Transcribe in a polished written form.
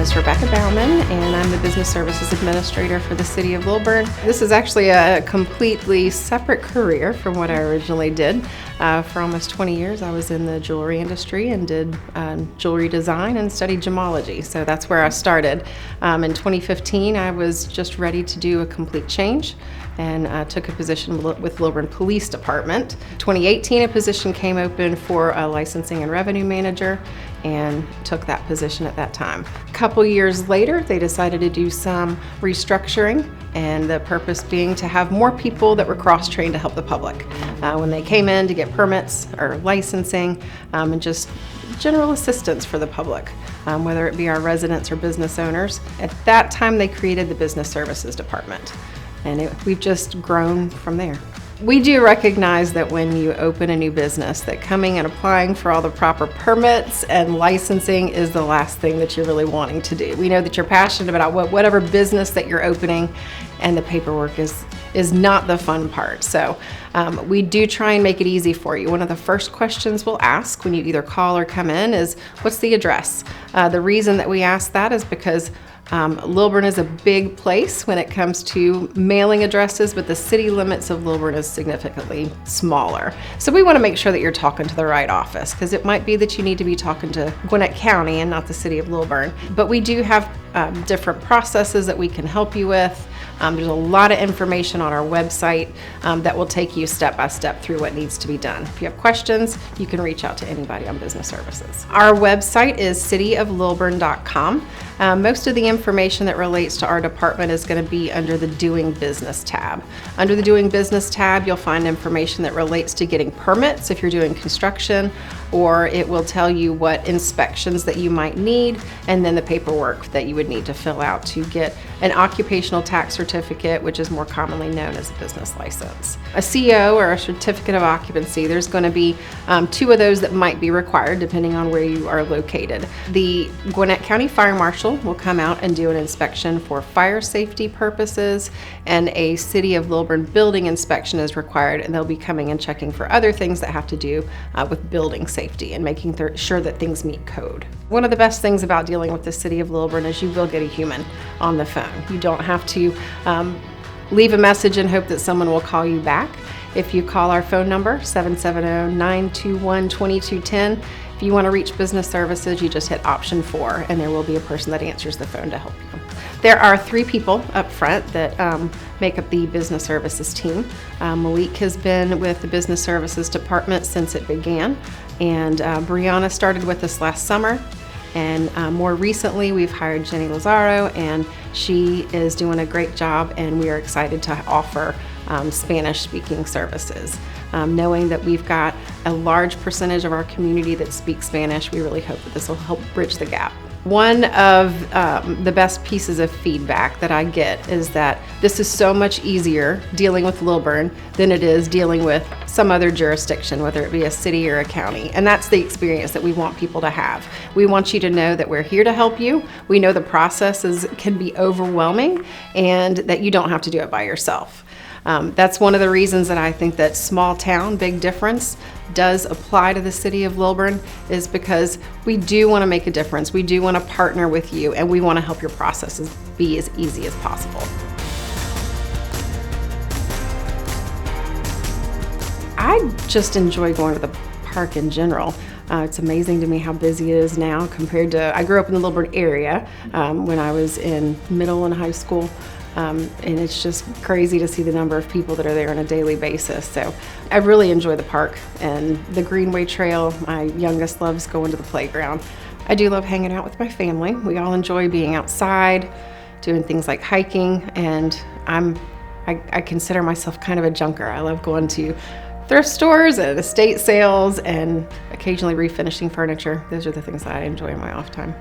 is Rebecca Baumann, and I'm the Business Services Administrator for the City of Lilburn. This is actually a completely separate career from what I originally did. For almost 20 years, I was in the jewelry industry and did jewelry design and studied gemology, so that's where I started. In 2015, I was just ready to do a complete change and took a position with Lilburn Police Department. 2018, a position came open for a licensing and revenue manager, and took that position at that time. A couple years later, they decided to do some restructuring, and the purpose being to have more people that were cross-trained to help the public when they came in to get permits or licensing, and just general assistance for the public, whether it be our residents or business owners. At that time, they created the Business Services Department, and we've just grown from there. We do recognize that when you open a new business, that coming and applying for all the proper permits and licensing is the last thing that you're really wanting to do. We know that you're passionate about whatever business that you're opening, and the paperwork is not the fun part. So we do try and make it easy for you. One of the first questions we'll ask when you either call or come in is, what's the address? The reason that we ask that is because Lilburn is a big place when it comes to mailing addresses, but the city limits of Lilburn is significantly smaller. So we want to make sure that you're talking to the right office, because it might be that you need to be talking to Gwinnett County and not the city of Lilburn. But we do have different processes that we can help you with. There's a lot of information on our website that will take you step by step through what needs to be done. If you have questions, you can reach out to anybody on business services. Our website is cityoflilburn.com. Most of the information that relates to our department is going to be under the Doing Business tab. Under the Doing Business tab, you'll find information that relates to getting permits if you're doing construction, or it will tell you what inspections that you might need, and then the paperwork that you would need to fill out to get an occupational tax certificate, which is more commonly known as a business license. A CO, or a certificate of occupancy, there's going to be two of those that might be required depending on where you are located. The Gwinnett County Fire Marshal will come out and do an inspection for fire safety purposes, and a City of Lilburn building inspection is required, and they'll be coming and checking for other things that have to do with building safety and making sure that things meet code. One of the best things about dealing with the City of Lilburn is you will get a human on the phone. You don't have to leave a message and hope that someone will call you back. If you call our phone number, 770-921-2210, if you want to reach business services, you just hit option 4, and there will be a person that answers the phone to help you. There are 3 people up front that make up the business services team. Malik has been with the business services department since it began, and Brianna started with us last summer. And more recently, we've hired Jenny Lazaro, and she is doing a great job, and we are excited to offer Spanish-speaking services. Knowing that we've got a large percentage of our community that speaks Spanish, we really hope that this will help bridge the gap. One of the best pieces of feedback that I get is that this is so much easier dealing with Lilburn than it is dealing with some other jurisdiction, whether it be a city or a county. And that's the experience that we want people to have. We want you to know that we're here to help you. We know the process can be overwhelming, and that you don't have to do it by yourself. That's one of the reasons that I think that small town, big difference does apply to the City of Lilburn, is because we do want to make a difference. We do want to partner with you, and we want to help your processes be as easy as possible. I just enjoy going to the park in general. It's amazing to me how busy it is now compared to, I grew up in the Lilburn area when I was in middle and high school. And it's just crazy to see the number of people that are there on a daily basis. So I really enjoy the park and the Greenway Trail. My youngest loves going to the playground. I do love hanging out with my family. We all enjoy being outside, doing things like hiking, and I consider myself kind of a junker. I love going to thrift stores and estate sales and occasionally refinishing furniture. Those are the things that I enjoy in my off time.